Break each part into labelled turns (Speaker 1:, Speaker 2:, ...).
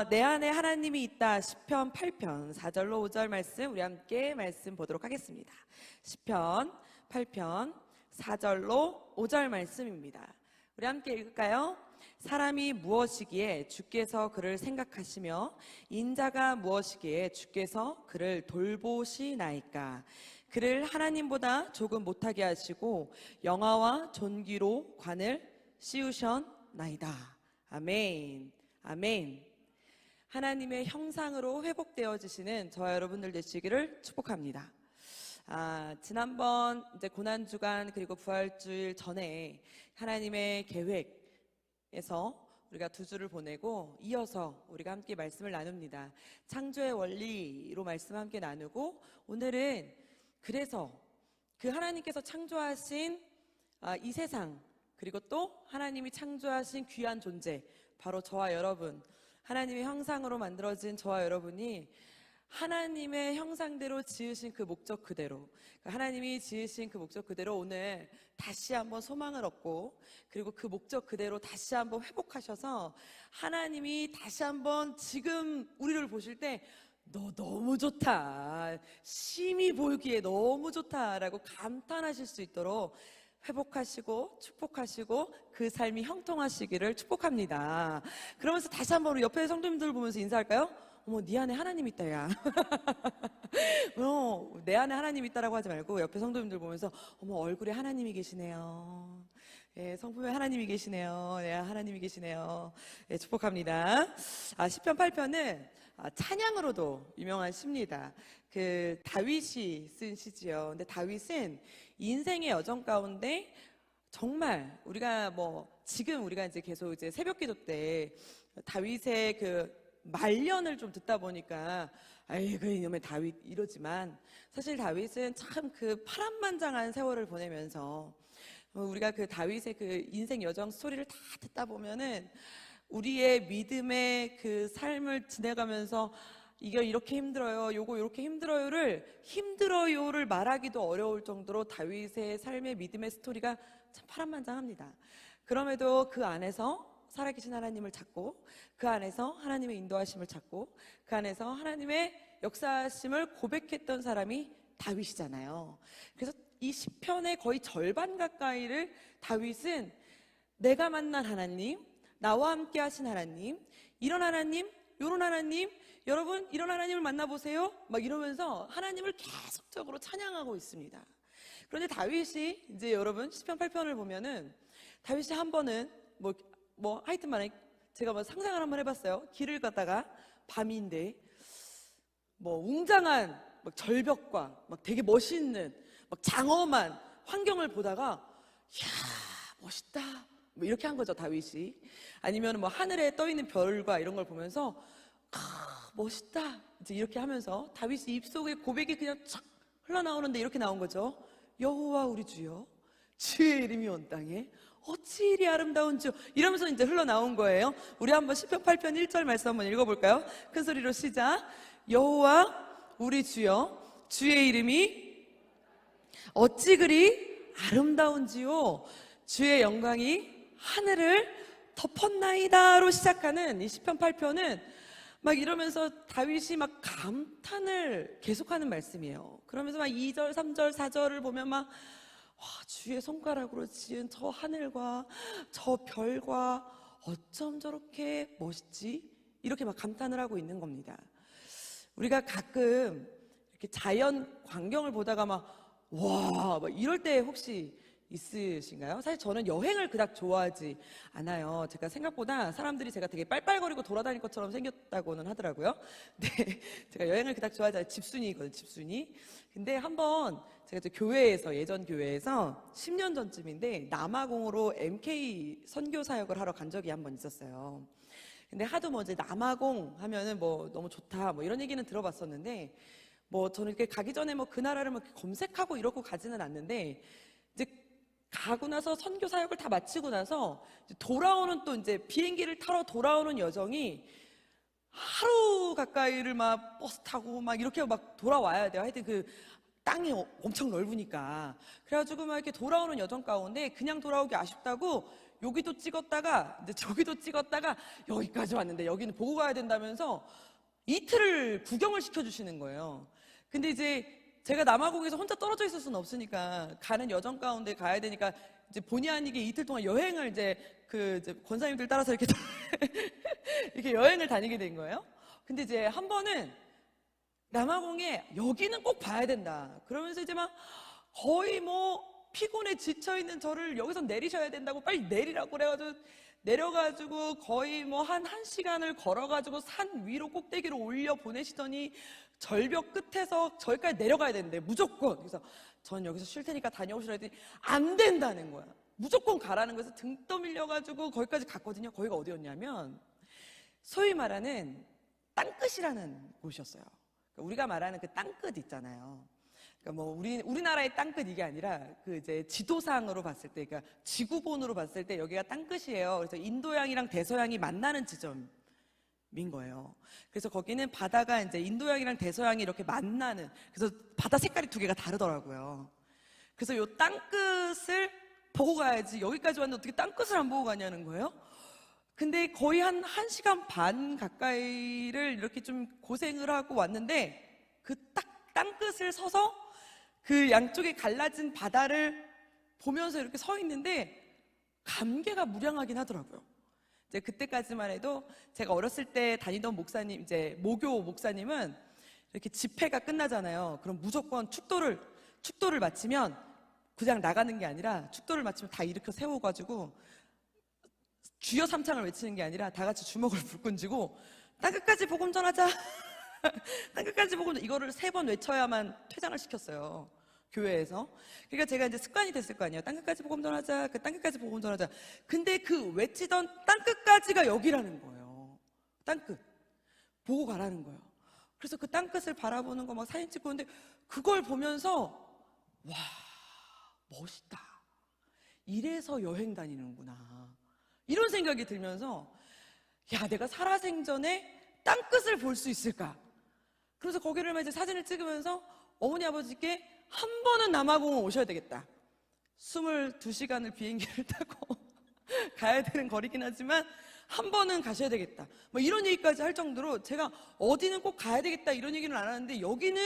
Speaker 1: 내 안에 하나님이 있다. 시편 8편 4절로 5절 말씀 우리 함께 말씀 보도록 하겠습니다. 시편 8편 4절로 5절 말씀입니다. 우리 함께 읽을까요? 사람이 무엇이기에 주께서 그를 생각하시며 인자가 무엇이기에 주께서 그를 돌보시나이까. 그를 하나님보다 조금 못하게 하시고 영화와 존귀로 관을 씌우셨나이다. 아멘. 아멘. 하나님의 형상으로 회복되어지시는 저와 여러분들 되시기를 축복합니다. 지난번 이제 고난주간 그리고 부활주일 전에 하나님의 계획에서 우리가 두 주를 보내고 이어서 우리가 함께 말씀을 나눕니다. 창조의 원리로 말씀 함께 나누고 오늘은 그래서 그 하나님께서 창조하신 이 세상 그리고 또 하나님이 창조하신 귀한 존재 바로 저와 여러분, 하나님의 형상으로 만들어진 저와 여러분이 하나님의 형상대로 지으신 그 목적 그대로, 하나님이 지으신 그 목적 그대로 오늘 다시 한번 소망을 얻고 그리고 그 목적 그대로 다시 한번 회복하셔서 하나님이 다시 한번 지금 우리를 보실 때 너 너무 좋다, 심히 보기에 너무 좋다라고 감탄하실 수 있도록 회복하시고 축복하시고 그 삶이 형통하시기를 축복합니다. 그러면서 다시 한번 우리 옆에 성도님들 보면서 인사할까요? 어머, 네 안에 하나님 있다, 야. 내 안에 하나님 있다라고 하지 말고 옆에 성도님들 보면서 어머, 얼굴에 하나님이 계시네요. 예, 성품에 하나님이 계시네요. 네, 하나님이 계시네요. 예, 축복합니다. 시편 8편은 찬양으로도 유명한 시입니다. 그 다윗이 쓴 시지요. 근데 다윗은 인생의 여정 가운데 정말 우리가 지금 우리가 이제 계속 이제 새벽기도 때 다윗의 그 말년을 좀 듣다 보니까 아이고 이놈의 다윗 이러지만 사실 다윗은 참 그 파란만장한 세월을 보내면서 우리가 그 다윗의 그 인생 여정 스토리를 다 듣다 보면은 우리의 믿음의 그 삶을 지내가면서 이게 이렇게 힘들어요, 요거 이렇게 힘들어요를 말하기도 어려울 정도로 다윗의 삶의 믿음의 스토리가 참 파란만장합니다. 그럼에도 그 안에서 살아계신 하나님을 찾고 그 안에서 하나님의 인도하심을 찾고 그 안에서 하나님의 역사하심을 고백했던 사람이 다윗이잖아요. 그래서 이 시편의 거의 절반 가까이를 다윗은 내가 만난 하나님, 나와 함께 하신 하나님, 이런 하나님, 요런 하나님, 여러분 이런 하나님을 만나보세요 막 이러면서 하나님을 계속적으로 찬양하고 있습니다. 그런데 다윗이 이제 여러분 시편 8편을 보면은 다윗이 한 번은 하여튼 만에 제가 상상을 한번 해봤어요. 길을 가다가 밤인데 웅장한 절벽과 되게 멋있는 장엄한 환경을 보다가 이야 멋있다 이렇게 한 거죠 다윗이. 아니면 하늘에 떠 있는 별과 이런 걸 보면서 멋있다 이제 이렇게 하면서 다윗이 입속에 고백이 그냥 촥 흘러나오는데 이렇게 나온 거죠. 여호와 우리 주여 주의 이름이 온 땅에 어찌 이리 아름다운 주 이러면서 이제 흘러나온 거예요. 우리 한번 시편 8편 1절 말씀 한번 읽어볼까요? 큰 소리로 시작. 여호와 우리 주여 주의 이름이 어찌 그리 아름다운지요 주의 영광이 하늘을 덮었나이다로 시작하는 이 시편 8편은 이러면서 다윗이 감탄을 계속하는 말씀이에요. 그러면서 2절, 3절, 4절을 보면 와, 주의 손가락으로 지은 저 하늘과 저 별과 어쩜 저렇게 멋있지? 이렇게 감탄을 하고 있는 겁니다. 우리가 가끔 이렇게 자연 광경을 보다가 와, 이럴 때 혹시 있으신가요? 사실 저는 여행을 그닥 좋아하지 않아요. 제가 생각보다 사람들이 제가 되게 빨빨거리고 돌아다닐 것처럼 생겼다고는 하더라고요. 네, 제가 여행을 그닥 좋아하지 않아요. 집순이거든요, 집순이. 근데 한번 제가 교회에서, 예전 교회에서 10년 전쯤인데 남아공으로 MK 선교 사역을 하러 간 적이 한번 있었어요. 근데 하도 이제 남아공 하면은 너무 좋다 이런 얘기는 들어봤었는데 저는 이렇게 가기 전에 그 나라를 검색하고 이러고 가지는 않는데 이제 가고 나서 선교 사역을 다 마치고 나서 돌아오는 또 이제 비행기를 타러 돌아오는 여정이 하루 가까이를 버스 타고 이렇게 돌아와야 돼요. 하여튼 그 땅이 엄청 넓으니까. 그래가지고 이렇게 돌아오는 여정 가운데 그냥 돌아오기 아쉽다고 여기도 찍었다가 이제 저기도 찍었다가 여기까지 왔는데 여기는 보고 가야 된다면서 이틀을 구경을 시켜주시는 거예요. 근데 이제 제가 남아공에서 혼자 떨어져 있을 수는 없으니까 가는 여정 가운데 가야 되니까 이제 본의 아니게 이틀 동안 여행을 이제 이제 권사님들 따라서 이렇게 이렇게 여행을 다니게 된 거예요. 근데 이제 한 번은 남아공에 여기는 꼭 봐야 된다. 그러면서 이제 막 거의 뭐 피곤에 지쳐있는 저를 여기서 내리셔야 된다고 빨리 내리라고 그래가지고 내려가지고 거의 뭐 한 1시간을 걸어가지고 산 위로 꼭대기로 올려 보내시더니 절벽 끝에서 저기까지 내려가야 되는데 무조건. 그래서 전 여기서 쉴 테니까 다녀오시라 했더니 안 된다는 거야. 무조건 가라는 거에서 등 떠밀려가지고 거기까지 갔거든요. 거기가 어디였냐면 소위 말하는 땅끝이라는 곳이었어요. 그러니까 우리가 말하는 그 땅끝 있잖아요. 그러니까 뭐 우리나라의 땅끝 이게 아니라 그 이제 지도상으로 봤을 때, 그러니까 지구본으로 봤을 때 여기가 땅끝이에요. 그래서 인도양이랑 대서양이 만나는 지점인 거예요. 그래서 거기는 바다가 이제 인도양이랑 대서양이 이렇게 만나는, 그래서 바다 색깔이 두 개가 다르더라고요. 그래서 요 땅끝을 보고 가야지 여기까지 왔는데 어떻게 땅끝을 안 보고 가냐는 거예요. 근데 거의 한 1시간 반 가까이를 이렇게 좀 고생을 하고 왔는데 그 딱 땅끝을 서서 그 양쪽에 갈라진 바다를 보면서 이렇게 서 있는데 감개가 무량하긴 하더라고요. 이제 그때까지만 해도 제가 어렸을 때 다니던 목사님, 이제 모교 목사님은 이렇게 집회가 끝나잖아요. 그럼 무조건 축도를 마치면 그냥 나가는 게 아니라 축도를 마치면 다 일으켜 세워가지고 주여 삼창을 외치는 게 아니라 다 같이 주먹을 불끈 쥐고 땅끝까지 복음 전하자. 땅끝까지 복음, 이거를 3번 외쳐야만 퇴장을 시켰어요. 교회에서. 그러니까 제가 이제 습관이 됐을 거 아니에요. 땅끝까지 복음 전하자. 그 땅끝까지 복음 전하자. 근데 그 외치던 땅끝까지가 여기라는 거예요. 땅끝. 보고 가라는 거예요. 그래서 그 땅끝을 바라보는 거 막 사진 찍고 있는데 그걸 보면서 와, 멋있다. 이래서 여행 다니는구나. 이런 생각이 들면서 야, 내가 살아생전에 땅끝을 볼 수 있을까? 그래서 거기를 이제 사진을 찍으면서 어머니 아버지께 한 번은 남아공을 오셔야 되겠다. 22시간을 비행기를 타고 가야 되는 거리긴 하지만 한 번은 가셔야 되겠다. 뭐 이런 얘기까지 할 정도로 제가 어디는 꼭 가야 되겠다 이런 얘기는 안 하는데 여기는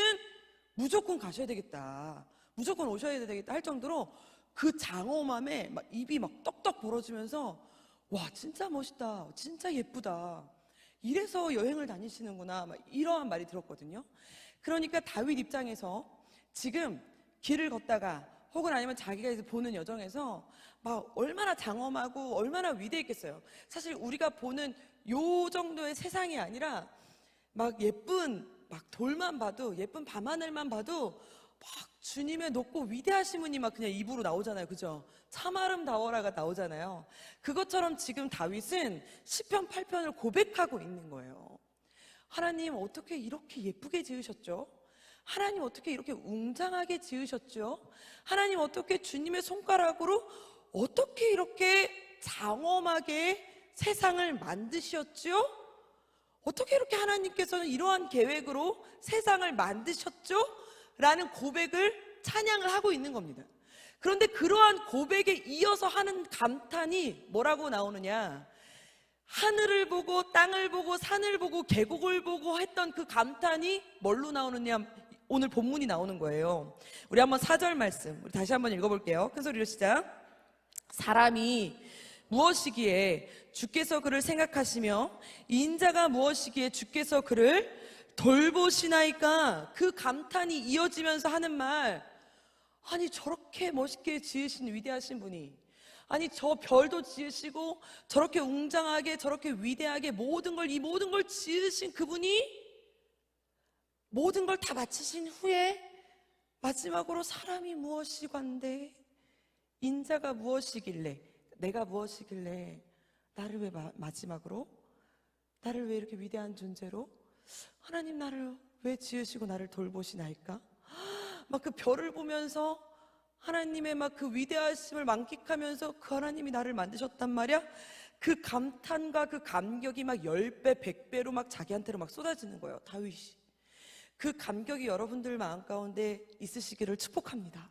Speaker 1: 무조건 가셔야 되겠다. 무조건 오셔야 되겠다 할 정도로 그 장엄함에 막 입이 막 떡떡 벌어지면서 와, 진짜 멋있다. 진짜 예쁘다. 이래서 여행을 다니시는구나. 막 이러한 말이 들었거든요. 그러니까 다윗 입장에서 지금 길을 걷다가 혹은 아니면 자기가 이제 보는 여정에서 막 얼마나 장엄하고 얼마나 위대했겠어요. 사실 우리가 보는 요 정도의 세상이 아니라 막 예쁜 막 돌만 봐도, 예쁜 밤하늘만 봐도 막 주님의 높고 위대하심이 막 그냥 입으로 나오잖아요. 그죠? 참 아름다워라가 나오잖아요. 그것처럼 지금 다윗은 시편 8편을 고백하고 있는 거예요. 하나님 어떻게 이렇게 예쁘게 지으셨죠? 하나님 어떻게 이렇게 웅장하게 지으셨죠? 하나님 어떻게 주님의 손가락으로 어떻게 이렇게 장엄하게 세상을 만드셨죠? 어떻게 이렇게 하나님께서는 이러한 계획으로 세상을 만드셨죠? 라는 고백을 찬양을 하고 있는 겁니다. 그런데 그러한 고백에 이어서 하는 감탄이 뭐라고 나오느냐? 하늘을 보고 땅을 보고 산을 보고 계곡을 보고 했던 그 감탄이 뭘로 나오느냐? 오늘 본문이 나오는 거예요. 우리 한번 4절 말씀 우리 다시 한번 읽어볼게요. 큰 소리로 시작. 사람이 무엇이기에 주께서 그를 생각하시며 인자가 무엇이기에 주께서 그를 돌보시나이까. 그 감탄이 이어지면서 하는 말, 아니 저렇게 멋있게 지으신 위대하신 분이, 아니 저 별도 지으시고 저렇게 웅장하게 저렇게 위대하게 이 모든 걸 지으신 그분이 모든 걸 다 마치신 후에 마지막으로 사람이 무엇이건데, 인자가 무엇이길래, 내가 무엇이길래 나를 왜 마지막으로, 나를 왜 이렇게 위대한 존재로, 하나님 나를 왜 지으시고 나를 돌보시나이까? 막 그 별을 보면서 하나님의 막 그 위대하심을 만끽하면서 그 하나님이 나를 만드셨단 말이야. 그 감탄과 그 감격이 막 10배, 100배로 막 자기한테로 막 쏟아지는 거예요. 다윗이. 그 감격이 여러분들 마음 가운데 있으시기를 축복합니다.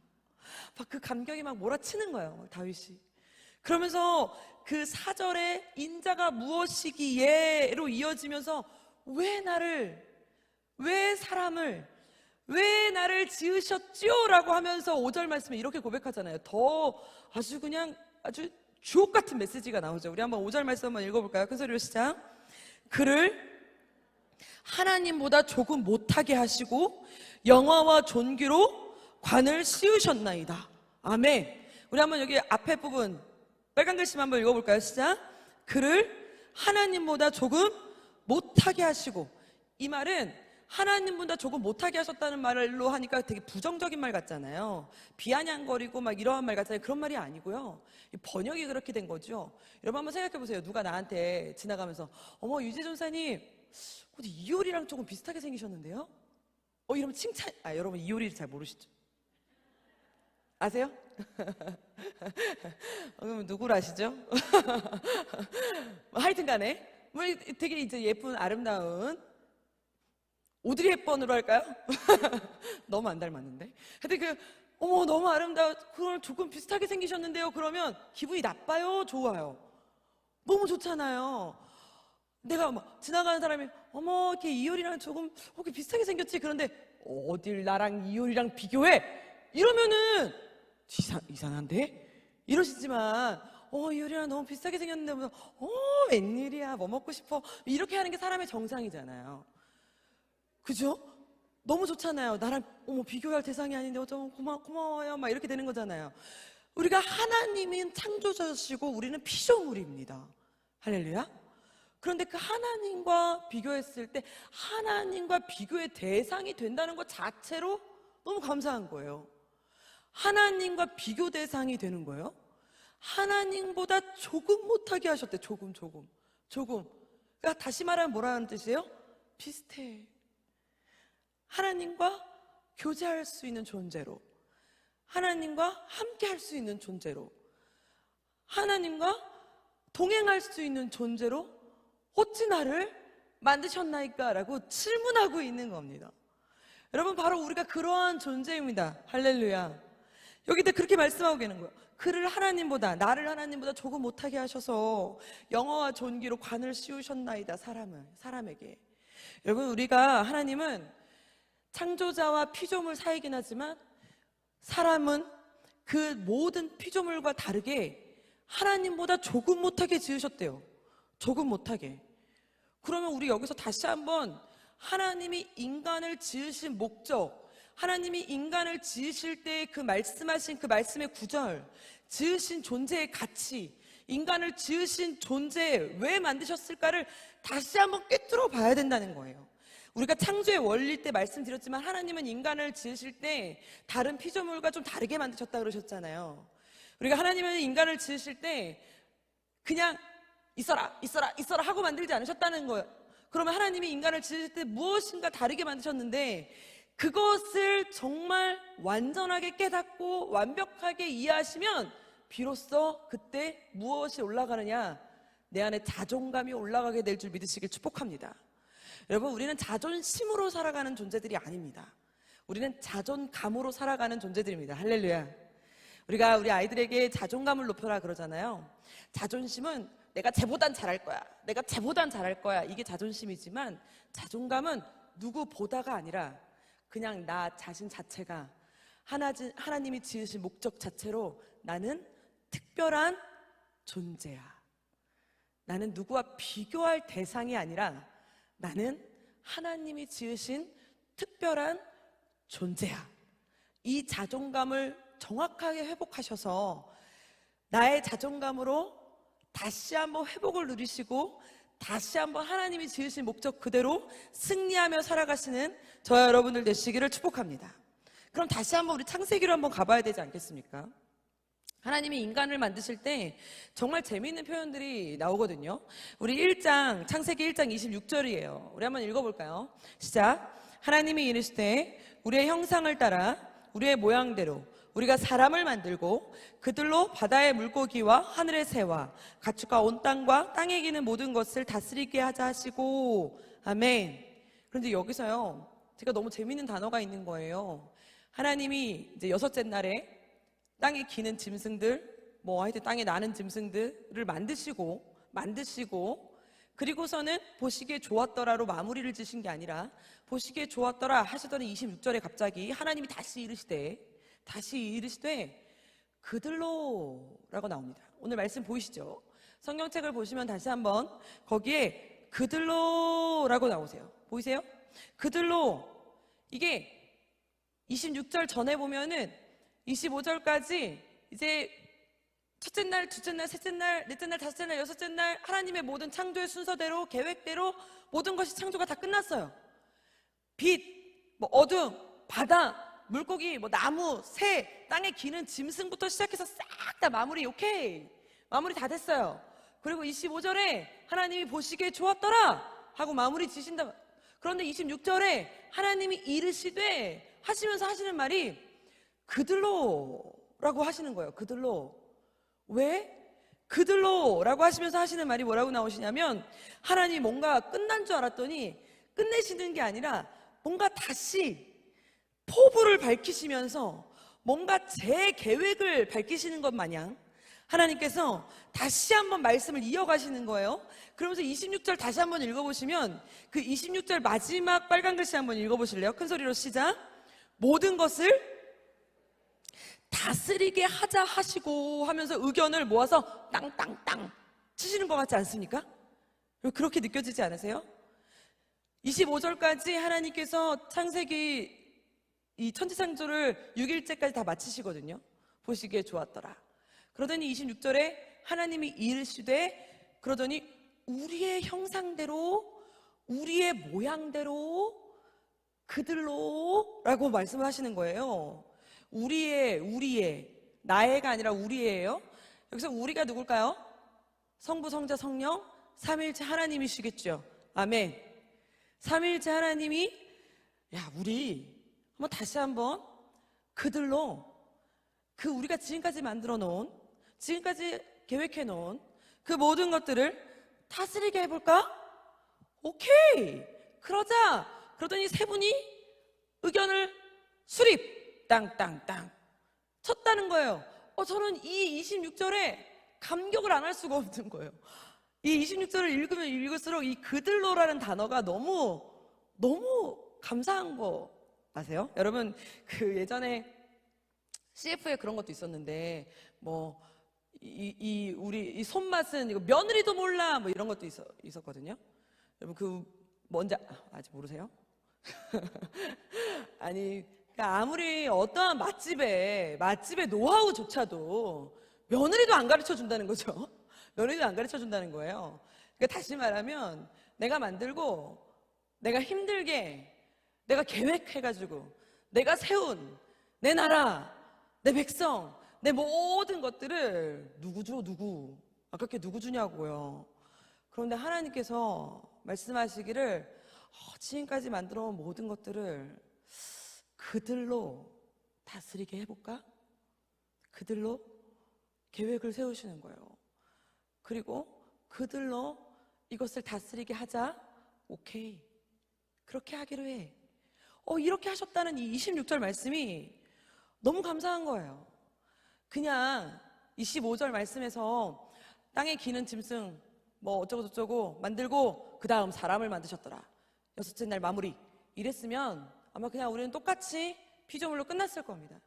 Speaker 1: 막 그 감격이 막 몰아치는 거예요, 다윗이. 그러면서 그 4절에 인자가 무엇이기에로 이어지면서 왜 사람을, 왜 나를 지으셨지요? 라고 하면서 5절 말씀에 이렇게 고백하잖아요. 더 아주 그냥 아주 주옥 같은 메시지가 나오죠. 우리 한번 5절 말씀 한번 읽어볼까요? 큰 소리로 시작. 그를 하나님보다 조금 못하게 하시고 영화와 존귀로 관을 씌우셨나이다. 아멘. 우리 한번 여기 앞에 부분 빨간 글씨 한번 읽어볼까요? 시작. 그를 하나님보다 조금 못하게 하시고, 이 말은 하나님보다 조금 못하게 하셨다는 말로 하니까 되게 부정적인 말 같잖아요. 비아냥거리고 막 이러한 말 같잖아요. 그런 말이 아니고요. 번역이 그렇게 된 거죠. 여러분 한번 생각해 보세요. 누가 나한테 지나가면서 어머 유재 전사님 어디 이효리랑 조금 비슷하게 생기셨는데요? 이러면 칭찬. 여러분 이효리를 잘 모르시죠? 아세요? 그럼 누구를 아시죠? 하여튼 간에 뭐 되게 이제 예쁜 아름다운 오드리 헵번으로 할까요? 너무 안 닮았는데. 하여튼 어머 너무 아름다워. 그걸 조금 비슷하게 생기셨는데요. 그러면 기분이 나빠요? 좋아요? 너무 좋잖아요. 내가 막 지나가는 사람이 어머 이렇게 이효리랑 조금 비슷하게 생겼지. 그런데 어딜 나랑 이효리랑 비교해? 이러면은 이상한데? 이러시지만 이효리랑 너무 비슷하게 생겼는데 웬일이야 뭐 먹고 싶어? 이렇게 하는 게 사람의 정상이잖아요. 그죠? 너무 좋잖아요. 나랑 비교할 대상이 아닌데 어쩜 고마워요 막 이렇게 되는 거잖아요. 우리가 하나님은 창조자시고 우리는 피조물입니다. 할렐루야. 그런데 그 하나님과 비교했을 때 하나님과 비교의 대상이 된다는 것 자체로 너무 감사한 거예요. 하나님과 비교 대상이 되는 거예요. 하나님보다 조금 못하게 하셨대. 조금. 그러니까 다시 말하면 뭐라는 뜻이에요? 비슷해. 하나님과 교제할 수 있는 존재로, 하나님과 함께 할 수 있는 존재로, 하나님과 동행할 수 있는 존재로 어찌 나를 만드셨나이까? 라고 질문하고 있는 겁니다. 여러분 바로 우리가 그러한 존재입니다. 할렐루야. 여기다 그렇게 말씀하고 계는 거예요. 나를 하나님보다 조금 못하게 하셔서 영화와 존귀로 관을 씌우셨나이다. 사람에게. 여러분 우리가 하나님은 창조자와 피조물 사이긴 하지만 사람은 그 모든 피조물과 다르게 하나님보다 조금 못하게 지으셨대요. 조금 못하게. 그러면 우리 여기서 다시 한번 하나님이 인간을 지으신 목적, 하나님이 인간을 지으실 때 그 말씀하신 그 말씀의 구절, 지으신 존재의 가치, 인간을 지으신 존재 왜 만드셨을까를 다시 한번 꿰뚫어 봐야 된다는 거예요. 우리가 창조의 원리 때 말씀드렸지만 하나님은 인간을 지으실 때 다른 피조물과 좀 다르게 만드셨다 그러셨잖아요. 우리가 하나님은 인간을 지으실 때 그냥 있어라 하고 만들지 않으셨다는 거예요. 그러면 하나님이 인간을 지으실 때 무엇인가 다르게 만드셨는데 그것을 정말 완전하게 깨닫고 완벽하게 이해하시면 비로소 그때 무엇이 올라가느냐? 내 안에 자존감이 올라가게 될 줄 믿으시길 축복합니다. 여러분 우리는 자존심으로 살아가는 존재들이 아닙니다. 우리는 자존감으로 살아가는 존재들입니다. 할렐루야. 우리가 우리 아이들에게 자존감을 높여라 그러잖아요. 자존심은 내가 쟤보단 잘할 거야. 이게 자존심이지만 자존감은 누구보다가 아니라 그냥 나 자신 자체가 하나님이 지으신 목적 자체로 나는 특별한 존재야. 나는 누구와 비교할 대상이 아니라 나는 하나님이 지으신 특별한 존재야. 이 자존감을 정확하게 회복하셔서 나의 자존감으로 다시 한번 회복을 누리시고 다시 한번 하나님이 지으신 목적 그대로 승리하며 살아가시는 저와 여러분들 되시기를 축복합니다. 그럼 다시 한번 우리 창세기로 한번 가봐야 되지 않겠습니까? 하나님이 인간을 만드실 때 정말 재미있는 표현들이 나오거든요. 우리 창세기 1장 26절이에요. 우리 한번 읽어볼까요? 시작. 하나님이 이르시되 우리의 형상을 따라 우리의 모양대로 우리가 사람을 만들고 그들로 바다의 물고기와 하늘의 새와 가축과 온 땅과 땅에 기는 모든 것을 다스리게 하자 하시고. 아멘. 그런데 여기서요 제가 너무 재미있는 단어가 있는 거예요. 하나님이 이제 6째 날에 땅에 기는 짐승들 뭐 하여튼 땅에 나는 짐승들을 만드시고 그리고서는 보시기에 좋았더라로 마무리를 지신 게 아니라 보시기에 좋았더라 하시더니 26절에 갑자기 하나님이 다시 이르시되 그들로라고 나옵니다. 오늘 말씀 보이시죠? 성경책을 보시면 다시 한번 거기에 그들로라고 나오세요. 보이세요? 그들로. 이게 26절 전에 보면은 25절까지 이제 첫째 날, 둘째 날, 셋째 날, 넷째 날, 다섯째 날, 여섯째 날 하나님의 모든 창조의 순서대로 계획대로 모든 것이 창조가 다 끝났어요. 빛, 뭐 어둠, 바다, 물고기, 뭐 나무, 새, 땅에 기는 짐승부터 시작해서 싹 다 마무리 오케이. 마무리 다 됐어요. 그리고 25절에 하나님이 보시기에 좋았더라 하고 마무리 지신다. 그런데 26절에 하나님이 이르시되 하시면서 하시는 말이 그들로라고 하시는 거예요. 그들로. 왜? 그들로라고 하시면서 하시는 말이 뭐라고 나오시냐면 하나님이 뭔가 끝난 줄 알았더니 끝내시는 게 아니라 뭔가 다시 포부를 밝히시면서 뭔가 제 계획을 밝히시는 것 마냥 하나님께서 다시 한번 말씀을 이어가시는 거예요. 그러면서 26절 다시 한번 읽어보시면 그 26절 마지막 빨간 글씨 한번 읽어보실래요? 큰 소리로 시작. 모든 것을 다스리게 하자 하시고 하면서 의견을 모아서 땅땅땅 치시는 것 같지 않습니까? 그렇게 느껴지지 않으세요? 25절까지 하나님께서 창세기 이 천지창조를 6일째까지 다 마치시거든요. 보시기에 좋았더라. 그러더니 26절에 하나님이 이르시되 그러더니 우리의 형상대로 우리의 모양대로 그들로 라고 말씀을 하시는 거예요. 우리의 나의가 아니라 우리예요. 여기서 우리가 누굴까요? 성부, 성자, 성령 삼위일체 하나님이시겠죠. 아멘. 삼위일체 하나님이 우리 한번 다시 한번 그들로 그 우리가 지금까지 만들어 놓은 지금까지 계획해 놓은 그 모든 것들을 다스리게 해볼까? 오케이 그러자. 그러더니 세 분이 의견을 수립 땅땅땅 쳤다는 거예요. 저는 이 26절에 감격을 안 할 수가 없는 거예요. 이 26절을 읽으면 읽을수록 이 그들로라는 단어가 너무 감사한 거 아세요? 여러분 그 예전에 CF에 그런 것도 있었는데 뭐 우리 이 손맛은 이거 며느리도 몰라 뭐 이런 것도 있었거든요. 여러분 그 뭔지 아직 모르세요? 아니 그러니까 아무리 어떠한 맛집의 노하우조차도 며느리도 안 가르쳐 준다는 거죠. 며느리도 안 가르쳐 준다는 거예요. 그러니까 다시 말하면 내가 만들고 내가 힘들게 내가 계획해가지고 내가 세운 내 나라 내 백성 내 모든 것들을 누구 줘 누구 아깝게 누구 주냐고요. 그런데 하나님께서 말씀하시기를 지금까지 만들어 온 모든 것들을 그들로 다스리게 해볼까? 그들로 계획을 세우시는 거예요. 그리고 그들로 이것을 다스리게 하자. 오케이 그렇게 하기로 해. 이렇게 하셨다는 이 26절 말씀이 너무 감사한 거예요. 그냥 25절 말씀에서 땅에 기는 짐승 뭐 어쩌고저쩌고 만들고 그 다음 사람을 만드셨더라. 여섯째 날 마무리 이랬으면 아마 그냥 우리는 똑같이 피조물로 끝났을 겁니다.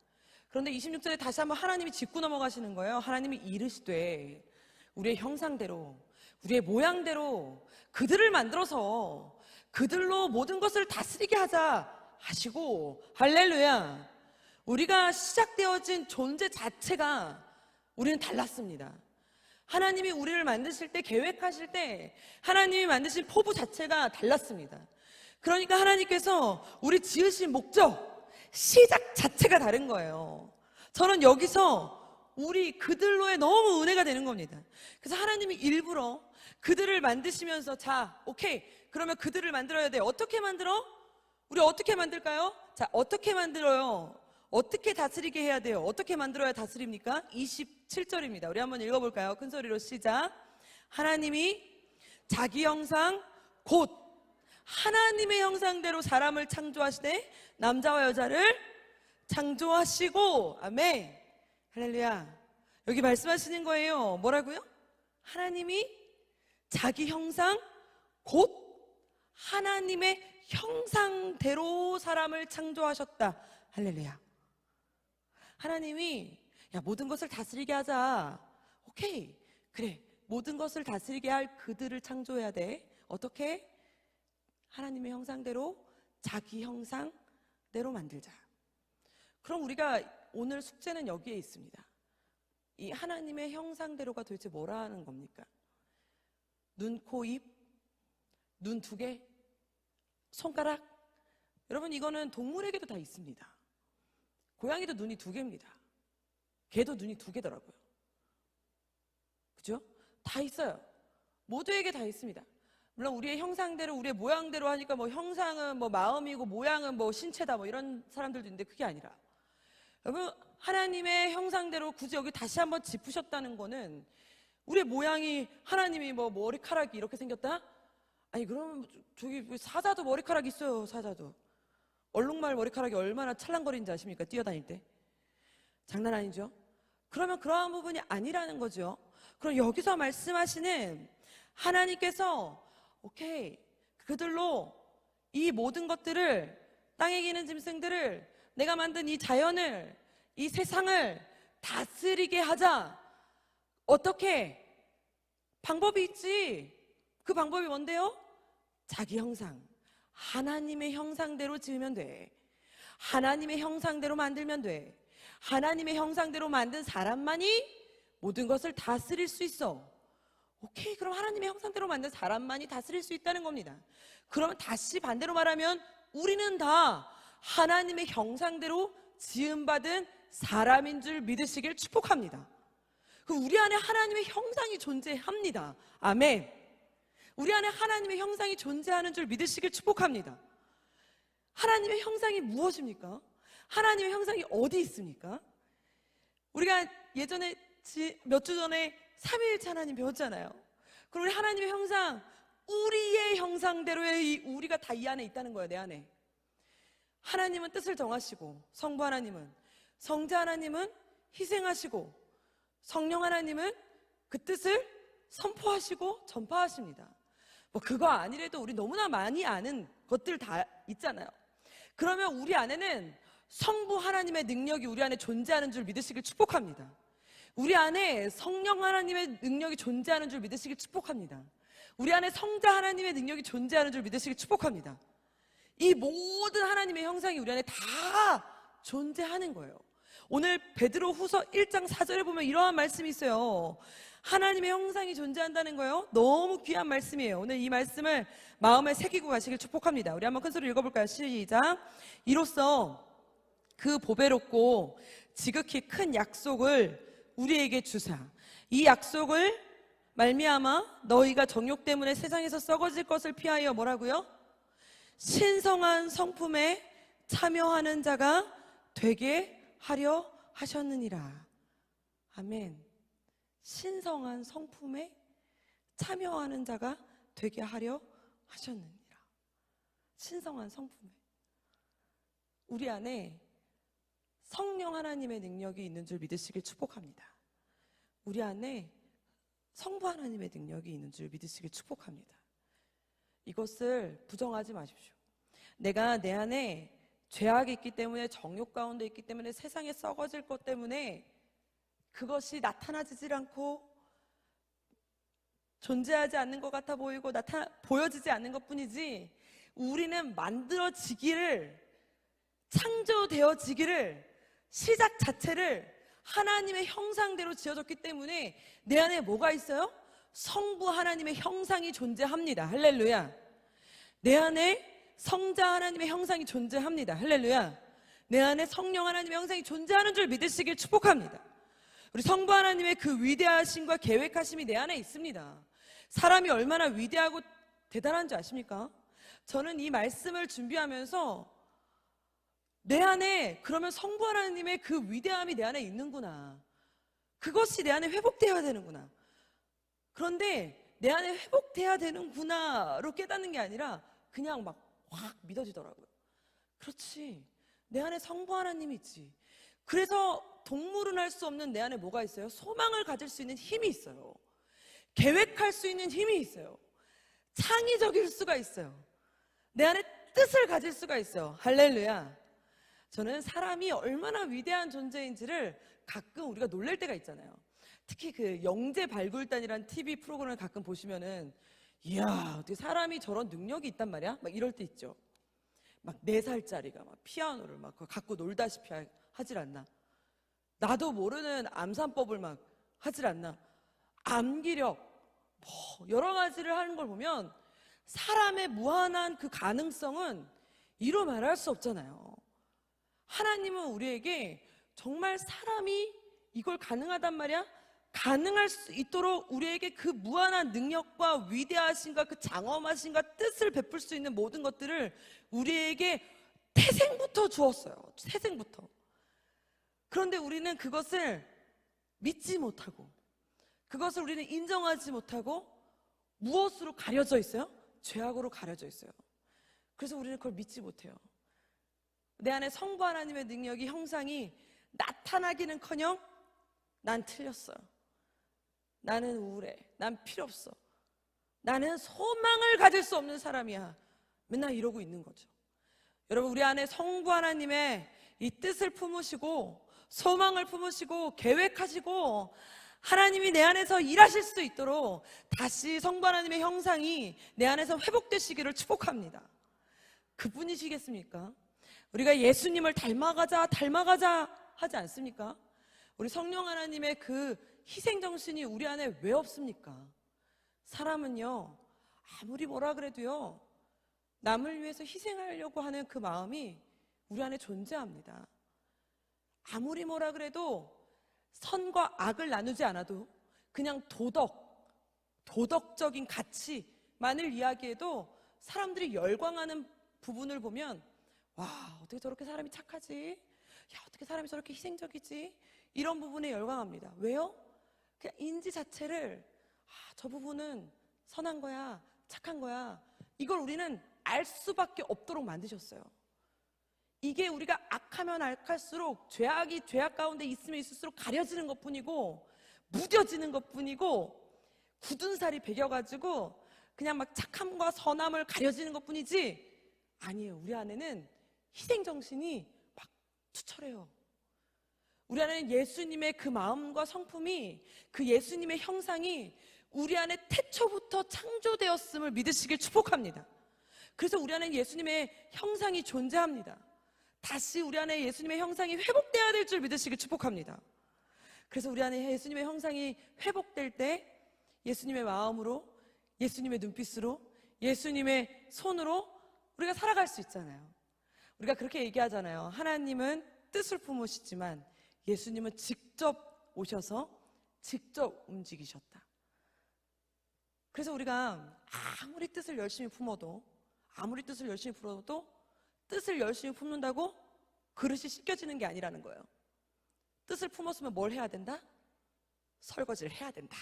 Speaker 1: 그런데 26절에 다시 한번 하나님이 짚고 넘어가시는 거예요. 하나님이 이르시되 우리의 형상대로 우리의 모양대로 그들을 만들어서 그들로 모든 것을 다스리게 하자 하시고 할렐루야. 우리가 시작되어진 존재 자체가 우리는 달랐습니다. 하나님이 우리를 만드실 때 계획하실 때 하나님이 만드신 포부 자체가 달랐습니다. 그러니까 하나님께서 우리 지으신 목적 시작 자체가 다른 거예요. 저는 여기서 우리 그들로의 너무 은혜가 되는 겁니다. 그래서 하나님이 일부러 그들을 만드시면서 자 오케이 그러면 그들을 만들어야 돼. 어떻게 만들어? 우리 어떻게 만들까요? 자 어떻게 만들어요? 어떻게 다스리게 해야 돼요? 어떻게 만들어야 다스립니까? 27절입니다. 우리 한번 읽어볼까요? 큰 소리로 시작. 하나님이 자기 형상 곧 하나님의 형상대로 사람을 창조하시되 남자와 여자를 창조하시고 아멘 할렐루야. 여기 말씀하시는 거예요. 뭐라고요? 하나님이 자기 형상, 곧 하나님의 형상대로 사람을 창조하셨다. 할렐루야. 하나님이 야, 모든 것을 다스리게 하자. 오케이. 그래. 모든 것을 다스리게 할 그들을 창조해야 돼. 어떻게? 하나님의 형상대로, 자기 형상대로 만들자. 그럼 우리가 오늘 숙제는 여기에 있습니다. 이 하나님의 형상대로가 도대체 뭐라는 겁니까? 눈, 코, 입, 눈 2개, 손가락. 여러분, 이거는 동물에게도 다 있습니다. 고양이도 눈이 2개입니다. 개도 눈이 2개더라고요. 그죠? 다 있어요. 모두에게 다 있습니다. 물론 우리의 형상대로, 우리의 모양대로 하니까 뭐 형상은 뭐 마음이고 모양은 뭐 신체다 뭐 이런 사람들도 있는데, 그게 아니라 여러분, 하나님의 형상대로 굳이 여기 다시 한번 짚으셨다는 거는 우리의 모양이, 하나님이 뭐 머리카락이 이렇게 생겼다? 아니, 그럼 저기 사자도 머리카락 있어요. 사자도. 얼룩말 머리카락이 얼마나 찰랑거리는지 아십니까? 뛰어다닐 때. 장난 아니죠? 그러면 그러한 부분이 아니라는 거죠. 그럼 여기서 말씀하시는 하나님께서 오케이, 그들로 이 모든 것들을, 땅에 기는 짐승들을, 내가 만든 이 자연을, 이 세상을 다스리게 하자. 어떻게? 방법이 있지. 그 방법이 뭔데요? 자기 형상, 하나님의 형상대로 지으면 돼. 하나님의 형상대로 만들면 돼. 하나님의 형상대로 만든 사람만이 모든 것을 다스릴 수 있어. 오케이, 그럼 하나님의 형상대로 만든 사람만이 다스릴 수 있다는 겁니다. 그러면 다시 반대로 말하면 우리는 다 하나님의 형상대로 지음받은 사람인 줄 믿으시길 축복합니다. 그럼 우리 안에 하나님의 형상이 존재합니다. 아멘. 우리 안에 하나님의 형상이 존재하는 줄 믿으시길 축복합니다. 하나님의 형상이 무엇입니까? 하나님의 형상이 어디 있습니까? 우리가 예전에 몇 주 전에 삼위일체 하나님 배웠잖아요. 그럼 우리 하나님의 형상, 우리의 형상대로의 이 우리가 다 이 안에 있다는 거예요. 내 안에. 하나님은 뜻을 정하시고, 성부 하나님은, 성자 하나님은 희생하시고, 성령 하나님은 그 뜻을 선포하시고 전파하십니다. 뭐 그거 아니래도 우리 너무나 많이 아는 것들 다 있잖아요. 그러면 우리 안에는 성부 하나님의 능력이 우리 안에 존재하는 줄 믿으시길 축복합니다. 우리 안에 성령 하나님의 능력이 존재하는 줄 믿으시길 축복합니다. 우리 안에 성자 하나님의 능력이 존재하는 줄 믿으시길 축복합니다. 이 모든 하나님의 형상이 우리 안에 다 존재하는 거예요. 오늘 베드로 후서 1장 4절에 보면 이러한 말씀이 있어요. 하나님의 형상이 존재한다는 거예요. 너무 귀한 말씀이에요. 오늘 이 말씀을 마음에 새기고 가시길 축복합니다. 우리 한번 큰 소리 읽어볼까요? 시작. 이로써 그 보배롭고 지극히 큰 약속을 우리에게 주사, 이 약속을 말미암아 너희가 정욕 때문에 세상에서 썩어질 것을 피하여 뭐라고요? 신성한 성품에 참여하는 자가 되게 하려 하셨느니라. 아멘. 신성한 성품에 참여하는 자가 되게 하려 하셨느니라. 신성한 성품에. 우리 안에 성령 하나님의 능력이 있는 줄 믿으시길 축복합니다. 우리 안에 성부 하나님의 능력이 있는 줄 믿으시길 축복합니다. 이것을 부정하지 마십시오. 내가 내 안에 죄악이 있기 때문에, 정욕 가운데 있기 때문에, 세상에 썩어질 것 때문에 그것이 나타나지질 않고 존재하지 않는 것 같아 보이고 보여지지 않는 것 뿐이지, 우리는 만들어지기를, 창조되어지기를, 시작 자체를 하나님의 형상대로 지어졌기 때문에 내 안에 뭐가 있어요? 성부 하나님의 형상이 존재합니다. 할렐루야. 내 안에 성자 하나님의 형상이 존재합니다. 할렐루야. 내 안에 성령 하나님의 형상이 존재하는 줄 믿으시길 축복합니다. 우리 성부 하나님의 그 위대하심과 계획하심이 내 안에 있습니다. 사람이 얼마나 위대하고 대단한 줄 아십니까? 저는 이 말씀을 준비하면서 내 안에, 그러면 성부 하나님의 그 위대함이 내 안에 있는구나, 그것이 내 안에 회복되어야 되는구나, 그런데 내 안에 회복돼야 되는구나로 깨닫는 게 아니라 그냥 막 확 믿어지더라고요. 그렇지, 내 안에 성부 하나님이 있지. 그래서 동물은 할 수 없는 내 안에 뭐가 있어요? 소망을 가질 수 있는 힘이 있어요. 계획할 수 있는 힘이 있어요. 창의적일 수가 있어요. 내 안에 뜻을 가질 수가 있어요. 할렐루야. 저는 사람이 얼마나 위대한 존재인지를 가끔 우리가 놀랄 때가 있잖아요. 특히 그 영재발굴단이라는 TV 프로그램을 가끔 보시면은, 이야, 어떻게 사람이 저런 능력이 있단 말이야? 막 이럴 때 있죠. 막 4살짜리가 막 피아노를 막 갖고 놀다시피 하질 않나. 나도 모르는 암산법을 막 하질 않나. 암기력, 뭐 여러 가지를 하는 걸 보면 사람의 무한한 그 가능성은 이루 말할 수 없잖아요. 하나님은 우리에게 정말 사람이 이걸 가능하단 말이야? 가능할 수 있도록 우리에게 그 무한한 능력과 위대하신가 그 장엄하신가 뜻을 베풀 수 있는 모든 것들을 우리에게 태생부터 주었어요. 태생부터. 그런데 우리는 그것을 믿지 못하고, 그것을 우리는 인정하지 못하고 무엇으로 가려져 있어요? 죄악으로 가려져 있어요. 그래서 우리는 그걸 믿지 못해요. 내 안에 성부 하나님의 능력이, 형상이 나타나기는커녕 난 틀렸어요. 나는 우울해. 난 필요 없어. 나는 소망을 가질 수 없는 사람이야. 맨날 이러고 있는 거죠. 여러분, 우리 안에 성부 하나님의 이 뜻을 품으시고 소망을 품으시고 계획하시고 하나님이 내 안에서 일하실 수 있도록 다시 성부 하나님의 형상이 내 안에서 회복되시기를 축복합니다. 그분이시겠습니까? 우리가 예수님을 닮아가자 하지 않습니까? 우리 성령 하나님의 그 희생정신이 우리 안에 왜 없습니까? 사람은요, 아무리 뭐라 그래도요, 남을 위해서 희생하려고 하는 그 마음이 우리 안에 존재합니다. 아무리 뭐라 그래도 선과 악을 나누지 않아도 그냥 도덕적인 가치만을 이야기해도 사람들이 열광하는 부분을 보면, 와, 어떻게 저렇게 사람이 착하지? 야, 어떻게 사람이 저렇게 희생적이지? 이런 부분에 열광합니다. 왜요? 그냥 인지 자체를, 저 부분은 선한 거야, 착한 거야, 이걸 우리는 알 수밖에 없도록 만드셨어요. 이게 우리가 악하면 악할수록 죄악이 죄악 가운데 있으면 있을수록 가려지는 것뿐이고 무뎌지는 것뿐이고 굳은 살이 배겨가지고 그냥 막 착함과 선함을 가려지는 것뿐이지, 아니에요. 우리 안에는 희생정신이 막 투철해요. 우리 안에는 예수님의 그 마음과 성품이, 그 예수님의 형상이 우리 안에 태초부터 창조되었음을 믿으시길 축복합니다. 그래서 우리 안에 예수님의 형상이 존재합니다. 다시 우리 안에 예수님의 형상이 회복되어야 될 줄 믿으시길 축복합니다. 그래서 우리 안에 예수님의 형상이 회복될 때 예수님의 마음으로, 예수님의 눈빛으로, 예수님의 손으로 우리가 살아갈 수 있잖아요. 우리가 그렇게 얘기하잖아요. 하나님은 뜻을 품으시지만 예수님은 직접 오셔서 직접 움직이셨다. 그래서 우리가 아무리 뜻을 열심히 품어도 뜻을 열심히 품는다고 그릇이 씻겨지는 게 아니라는 거예요. 뜻을 품었으면 뭘 해야 된다? 설거지를 해야 된다.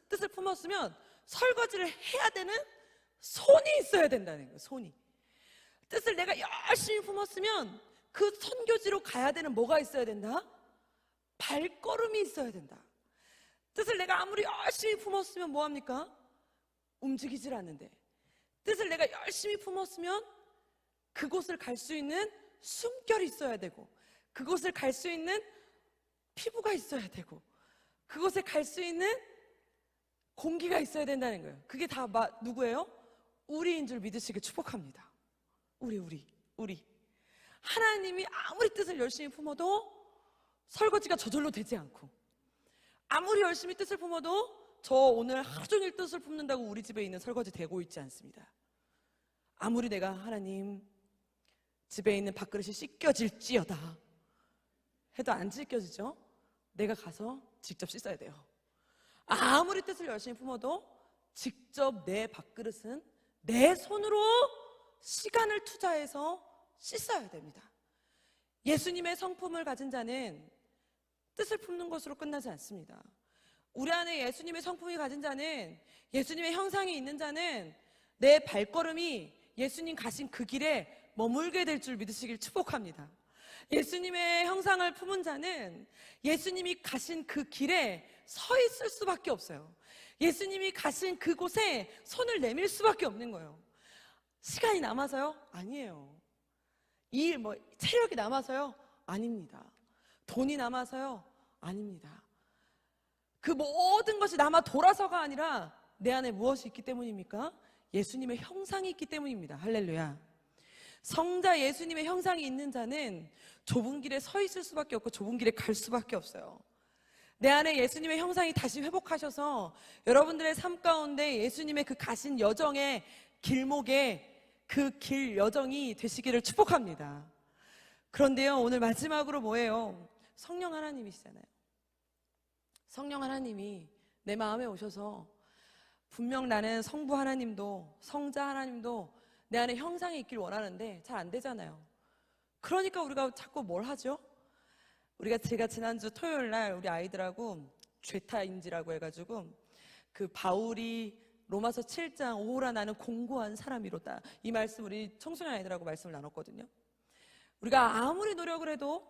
Speaker 1: 뜻을 품었으면 설거지를 해야 되는 손이 있어야 된다는 거예요. 손이. 뜻을 내가 열심히 품었으면 그 선교지로 가야 되는 뭐가 있어야 된다? 발걸음이 있어야 된다. 뜻을 내가 아무리 열심히 품었으면 뭐합니까? 움직이질 않는데, 뜻을 내가 열심히 품었으면 그곳을 갈 수 있는 숨결이 있어야 되고, 그곳을 갈 수 있는 피부가 있어야 되고, 그곳에 갈 수 있는 공기가 있어야 된다는 거예요. 그게 다 누구예요? 우리인 줄 믿으시길 축복합니다. 우리. 하나님이 아무리 뜻을 열심히 품어도 설거지가 저절로 되지 않고, 아무리 열심히 뜻을 품어도 저 오늘 하루 종일 뜻을 품는다고 우리 집에 있는 설거지 되고 있지 않습니다. 아무리 내가 하나님 집에 있는 밥그릇이 씻겨질지어다 해도 안 씻겨지죠? 내가 가서 직접 씻어야 돼요. 아무리 뜻을 열심히 품어도 직접 내 밥그릇은 내 손으로 시간을 투자해서 씻어야 됩니다. 예수님의 성품을 가진 자는 뜻을 품는 것으로 끝나지 않습니다. 우리 안에 예수님의 성품이 가진 자는, 예수님의 형상이 있는 자는 내 발걸음이 예수님 가신 그 길에 머물게 될 줄 믿으시길 축복합니다. 예수님의 형상을 품은 자는 예수님이 가신 그 길에 서 있을 수밖에 없어요. 예수님이 가신 그곳에 손을 내밀 수밖에 없는 거예요. 시간이 남아서요? 아니에요. 체력이 남아서요? 아닙니다. 돈이 남아서요? 아닙니다. 그 모든 것이 남아 돌아서가 아니라 내 안에 무엇이 있기 때문입니까? 예수님의 형상이 있기 때문입니다. 할렐루야. 성자 예수님의 형상이 있는 자는 좁은 길에 서 있을 수밖에 없고 좁은 길에 갈 수밖에 없어요. 내 안에 예수님의 형상이 다시 회복하셔서 여러분들의 삶 가운데 예수님의 그 가신 여정의 길목에 그 길 여정이 되시기를 축복합니다. 그런데요, 오늘 마지막으로 뭐예요? 성령 하나님이시잖아요. 성령 하나님이 내 마음에 오셔서 분명 나는 성부 하나님도 성자 하나님도 내 안에 형상이 있길 원하는데 잘 안 되잖아요. 그러니까 우리가 자꾸 뭘 하죠? 제가 지난주 토요일 날 우리 아이들하고 죄타인지라고 해가지고 그 바울이 로마서 7장 오호라 나는 공고한 사람이로다, 이 말씀 우리 청소년 아이들하고 말씀을 나눴거든요. 우리가 아무리 노력을 해도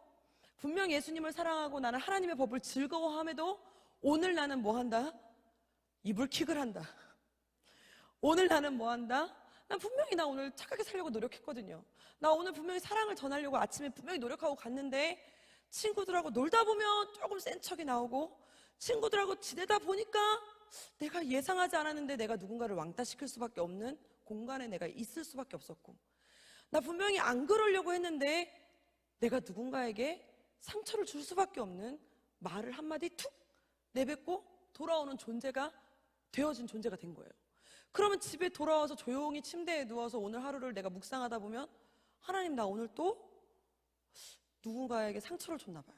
Speaker 1: 분명 예수님을 사랑하고 나는 하나님의 법을 즐거워함에도 오늘 나는 뭐 한다? 이불킥을 한다. 오늘 나는 뭐 한다? 난 분명히 나 오늘 착하게 살려고 노력했거든요. 나 오늘 분명히 사랑을 전하려고 아침에 분명히 노력하고 갔는데 친구들하고 놀다 보면 조금 센 척이 나오고 친구들하고 지내다 보니까 내가 예상하지 않았는데 내가 누군가를 왕따시킬 수밖에 없는 공간에 내가 있을 수밖에 없었고, 나 분명히 안 그러려고 했는데 내가 누군가에게 상처를 줄 수밖에 없는 말을 한마디 툭 내뱉고 돌아오는 존재가 되어진 존재가 된 거예요. 그러면 집에 돌아와서 조용히 침대에 누워서 오늘 하루를 내가 묵상하다 보면 하나님, 나 오늘 또 누군가에게 상처를 줬나 봐요.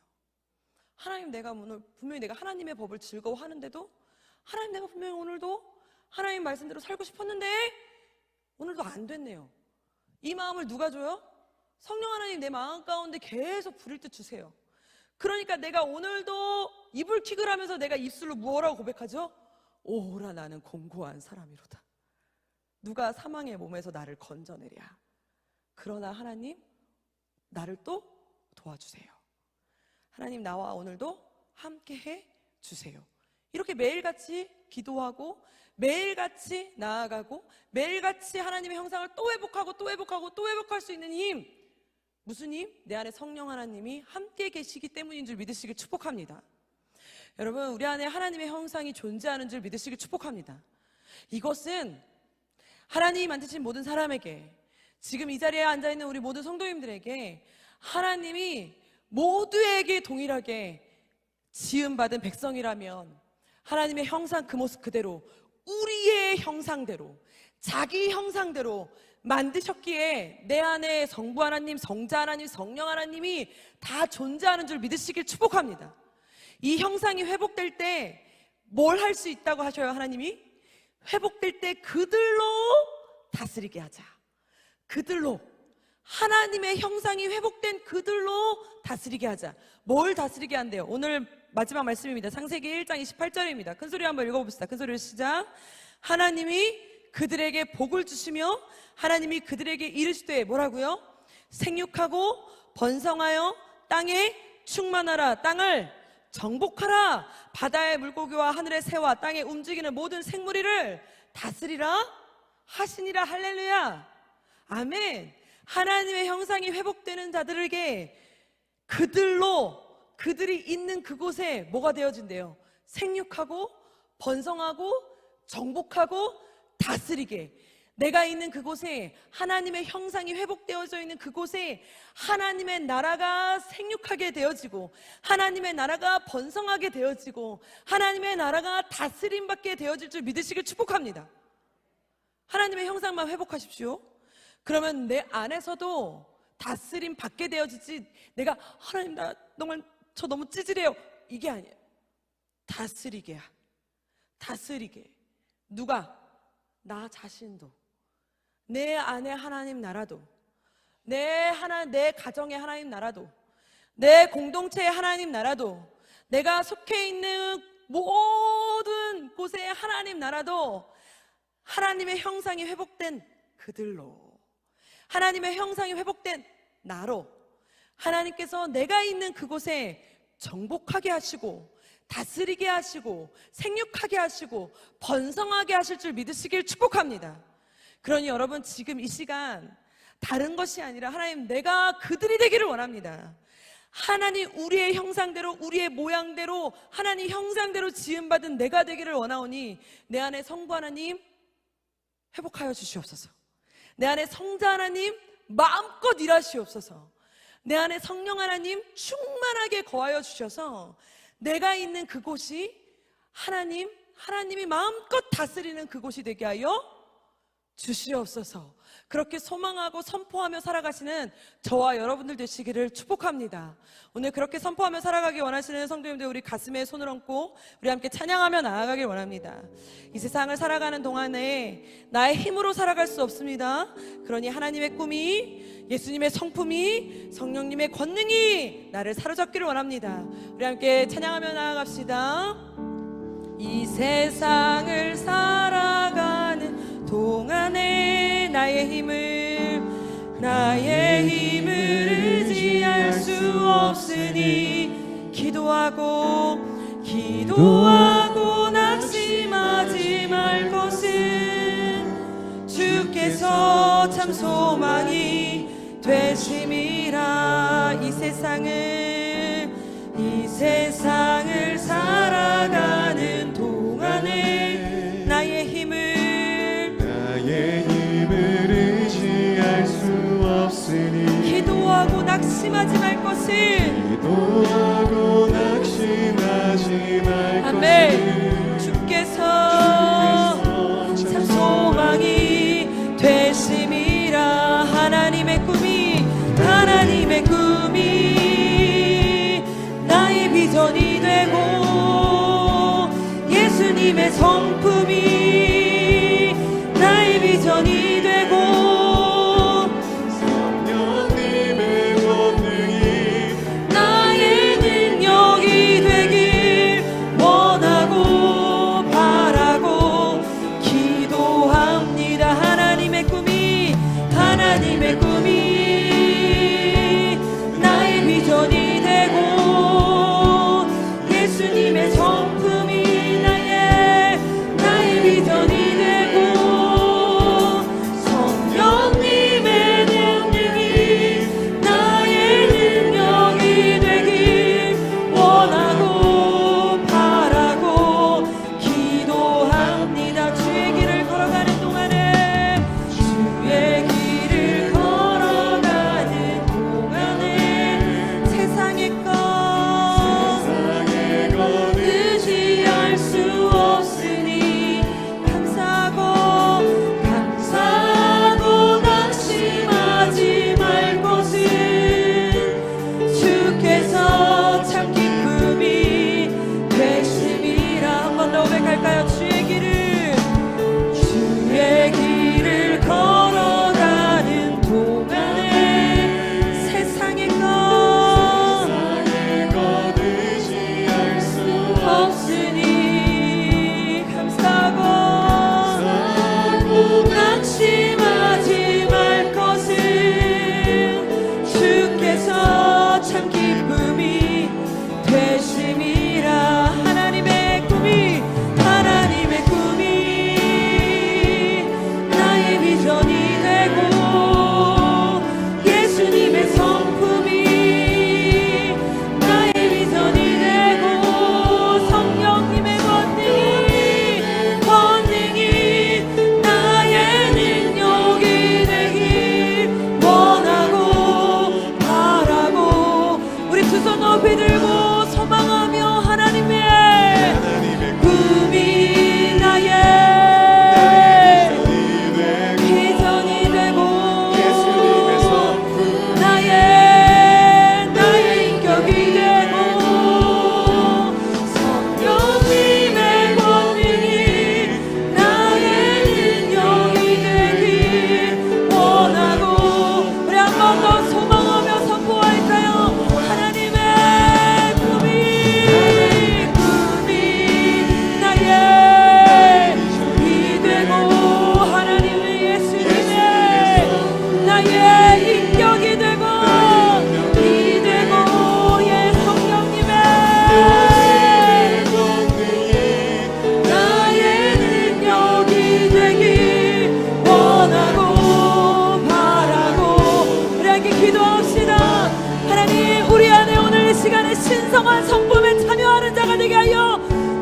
Speaker 1: 하나님, 내가 오늘 분명히 내가 하나님의 법을 즐거워하는데도 하나님, 내가 분명히 오늘도 하나님 말씀대로 살고 싶었는데 오늘도 안 됐네요. 이 마음을 누가 줘요? 성령 하나님 내 마음 가운데 계속 부릴 듯 주세요. 그러니까 내가 오늘도 이불킥을 하면서 내가 입술로 무엇라고 고백하죠? 오호라 나는 공고한 사람이로다. 누가 사망의 몸에서 나를 건져내랴. 그러나 하나님, 나를 또 도와주세요. 하나님, 나와 오늘도 함께해 주세요. 이렇게 매일같이 기도하고 매일같이 나아가고 매일같이 하나님의 형상을 또 회복하고 또 회복하고 또 회복할 수 있는 힘, 무슨 힘? 내 안에 성령 하나님이 함께 계시기 때문인 줄 믿으시길 축복합니다. 여러분, 우리 안에 하나님의 형상이 존재하는 줄 믿으시길 축복합니다. 이것은 하나님이 만드신 모든 사람에게, 지금 이 자리에 앉아있는 우리 모든 성도님들에게 하나님이 모두에게 동일하게 지음받은 백성이라면 하나님의 형상 그 모습 그대로 우리의 형상대로 자기 형상대로 만드셨기에 내 안에 성부 하나님, 성자 하나님, 성령 하나님이 다 존재하는 줄 믿으시길 축복합니다. 이 형상이 회복될 때 뭘 할 수 있다고 하셔요? 하나님이 회복될 때 그들로 다스리게 하자. 그들로, 하나님의 형상이 회복된 그들로 다스리게 하자. 뭘 다스리게 한대요? 오늘 마지막 말씀입니다. 창세기 1장 28절입니다. 큰 소리 한번 읽어봅시다. 큰 소리로 시작. 하나님이 그들에게 복을 주시며 하나님이 그들에게 이르시되 뭐라고요? 생육하고 번성하여 땅에 충만하라. 땅을 정복하라. 바다의 물고기와 하늘의 새와 땅에 움직이는 모든 생물이를 다스리라 하시니라. 할렐루야. 아멘. 하나님의 형상이 회복되는 자들에게 그들이 있는 그곳에 뭐가 되어진대요? 생육하고 번성하고 정복하고 다스리게. 내가 있는 그곳에 하나님의 형상이 회복되어져 있는 그곳에 하나님의 나라가 생육하게 되어지고 하나님의 나라가 번성하게 되어지고 하나님의 나라가 다스림받게 되어질 줄 믿으시길 축복합니다. 하나님의 형상만 회복하십시오. 그러면 내 안에서도 다스림 받게 되어지지, 내가 하나님 저 너무 찌질해요, 이게 아니에요. 다스리게야. 다스리게. 누가? 나 자신도, 내 안에 하나님 나라도, 내 가정의 하나님 나라도, 내 공동체의 하나님 나라도, 내가 속해 있는 모든 곳의 하나님 나라도 하나님의 형상이 회복된 그들로, 하나님의 형상이 회복된 나로, 하나님께서 내가 있는 그곳에 정복하게 하시고 다스리게 하시고 생육하게 하시고 번성하게 하실 줄 믿으시길 축복합니다. 그러니 여러분, 지금 이 시간 다른 것이 아니라 하나님, 내가 그들이 되기를 원합니다. 하나님, 우리의 형상대로, 우리의 모양대로, 하나님 형상대로 지음받은 내가 되기를 원하오니 내 안에 성부 하나님 회복하여 주시옵소서. 내 안에 성자 하나님 마음껏 일하시옵소서. 내 안에 성령 하나님 충만하게 거하여 주셔서 내가 있는 그곳이 하나님이 마음껏 다스리는 그곳이 되게 하여 주시옵소서. 그렇게 소망하고 선포하며 살아가시는 저와 여러분들 되시기를 축복합니다. 오늘 그렇게 선포하며 살아가기 원하시는 성도님들, 우리 가슴에 손을 얹고 우리 함께 찬양하며 나아가길 원합니다. 이 세상을 살아가는 동안에 나의 힘으로 살아갈 수 없습니다. 그러니 하나님의 꿈이, 예수님의 성품이, 성령님의 권능이 나를 사로잡기를 원합니다. 우리 함께 찬양하며 나아갑시다. 이 세상을 살아가는 동안에 나의 힘을 의지할 수 없으니 기도하고 낙심하지 말 것은 주께서 참 소망이 되심이라. 이 세상을 살아가는 동안에 나의 힘을
Speaker 2: 의지할 수 없으니
Speaker 1: 기도하고 낙심하지 말 것을 아멘. 주께서 참 소망이 되심이라. 하나님의 꿈이 나의 비전이 되고 예수님의 성품이 나의 비전이 되고
Speaker 2: 성령님의 권능이
Speaker 1: 나의 능력이 되길 원하고 바라고 기도합니다. 하나님의 꿈이 나의 비전이 되고 예수님의 성품이 나의 비전이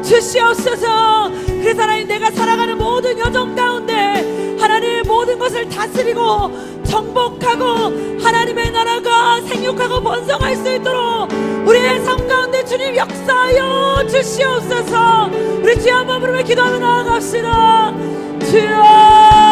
Speaker 1: 주시옵소서. 그래서 하나님, 내가 살아가는 모든 여정 가운데 하나님의 모든 것을 다스리고 정복하고 하나님의 나라가 생육하고 번성할 수 있도록 우리의 삶 가운데 주님 역사하여 주시옵소서. 우리 주여 한번 부르며 기도하며 나아갑시다. 주여.